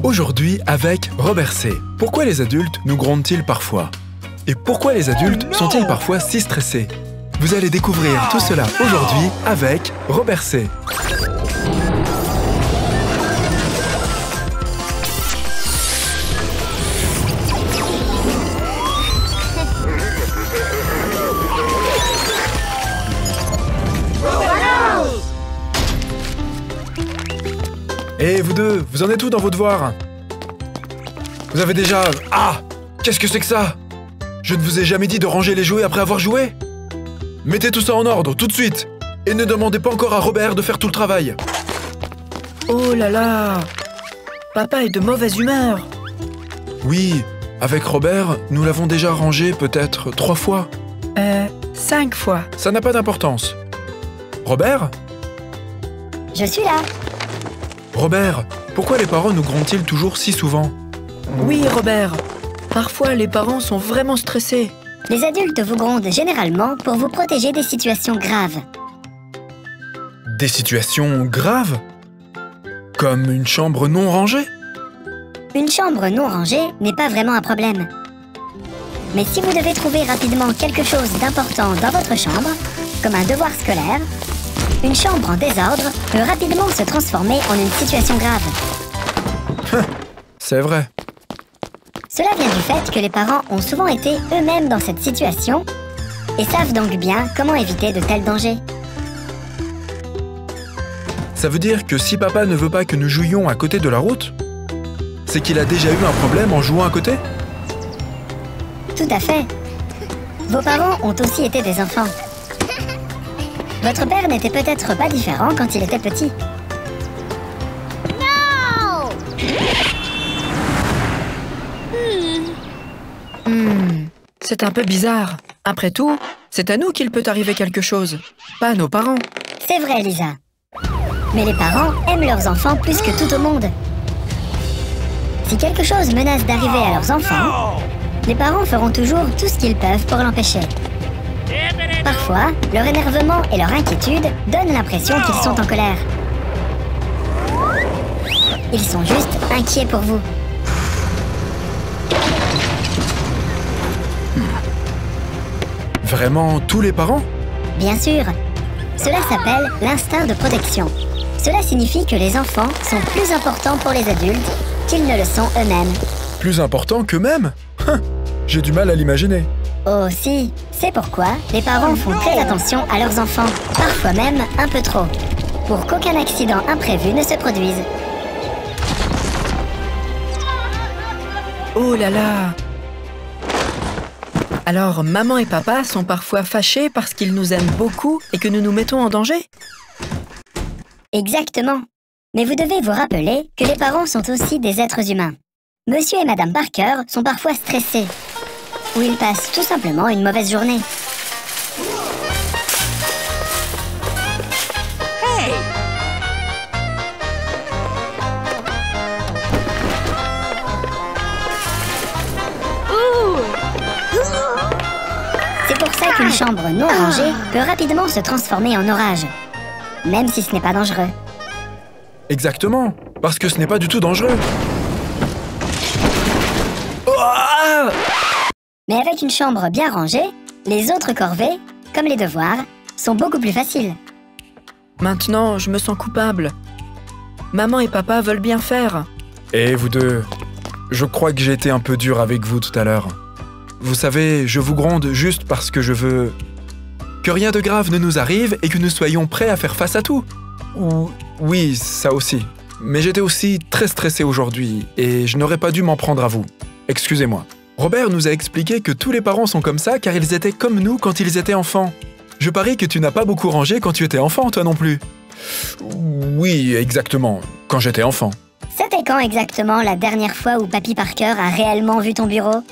Aujourd'hui avec Robert C. Pourquoi les adultes nous grondent-ils parfois? Et pourquoi les adultes sont-ils parfois si stressés? Vous allez découvrir tout cela aujourd'hui avec Robert C. Et vous deux, vous en êtes où dans vos devoirs? Vous avez déjà... Ah! Qu'est-ce que c'est que ça? Je ne vous ai jamais dit de ranger les jouets après avoir joué? Mettez tout ça en ordre, tout de suite! Et ne demandez pas encore à Robert de faire tout le travail. Oh là là! Papa est de mauvaise humeur. Oui, avec Robert, nous l'avons déjà rangé peut-être 3 fois. 5 fois. Ça n'a pas d'importance. Robert? Je suis là. Robert, pourquoi les parents nous grondent-ils toujours si souvent? Oui, Robert. Parfois, les parents sont vraiment stressés. Les adultes vous grondent généralement pour vous protéger des situations graves. Des situations graves? Comme une chambre non rangée? Une chambre non rangée n'est pas vraiment un problème. Mais si vous devez trouver rapidement quelque chose d'important dans votre chambre, comme un devoir scolaire, une chambre en désordre peut rapidement se transformer en une situation grave. C'est vrai. Cela vient du fait que les parents ont souvent été eux-mêmes dans cette situation et savent donc bien comment éviter de tels dangers. Ça veut dire que si papa ne veut pas que nous jouions à côté de la route, c'est qu'il a déjà eu un problème en jouant à côté? Tout à fait. Vos parents ont aussi été des enfants. Votre père n'était peut-être pas différent quand il était petit. C'est un peu bizarre. Après tout, c'est à nous qu'il peut arriver quelque chose, pas à nos parents. C'est vrai, Lisa. Mais les parents aiment leurs enfants plus que tout au monde. Si quelque chose menace d'arriver à leurs enfants, les parents feront toujours tout ce qu'ils peuvent pour l'empêcher. Parfois, leur énervement et leur inquiétude donnent l'impression qu'ils sont en colère. Ils sont juste inquiets pour vous. Vraiment tous les parents? Bien sûr. Cela s'appelle l'instinct de protection. Cela signifie que les enfants sont plus importants pour les adultes qu'ils ne le sont eux-mêmes. Plus importants qu'eux-mêmes? J'ai du mal à l'imaginer. Oh si, c'est pourquoi les parents font très attention à leurs enfants, parfois même un peu trop, pour qu'aucun accident imprévu ne se produise. Oh là là! Alors, maman et papa sont parfois fâchés parce qu'ils nous aiment beaucoup et que nous nous mettons en danger? Exactement. Mais vous devez vous rappeler que les parents sont aussi des êtres humains. Monsieur et Madame Parker sont parfois stressés, ou ils passent tout simplement une mauvaise journée. C'est pour ça qu'une chambre non rangée peut rapidement se transformer en orage, même si ce n'est pas dangereux. Exactement, parce que ce n'est pas du tout dangereux. Oh! Mais avec une chambre bien rangée, les autres corvées, comme les devoirs, sont beaucoup plus faciles. Maintenant, je me sens coupable. Maman et papa veulent bien faire. Et vous deux, je crois que j'ai été un peu dur avec vous tout à l'heure. Vous savez, je vous gronde juste parce que je veux que rien de grave ne nous arrive et que nous soyons prêts à faire face à tout. Oui, ça aussi. Mais j'étais aussi très stressé aujourd'hui et je n'aurais pas dû m'en prendre à vous. Excusez-moi. Robert nous a expliqué que tous les parents sont comme ça car ils étaient comme nous quand ils étaient enfants. Je parie que tu n'as pas beaucoup rangé quand tu étais enfant, toi non plus. Oui, exactement, quand j'étais enfant. C'était quand exactement la dernière fois où Papy Parker a réellement vu ton bureau?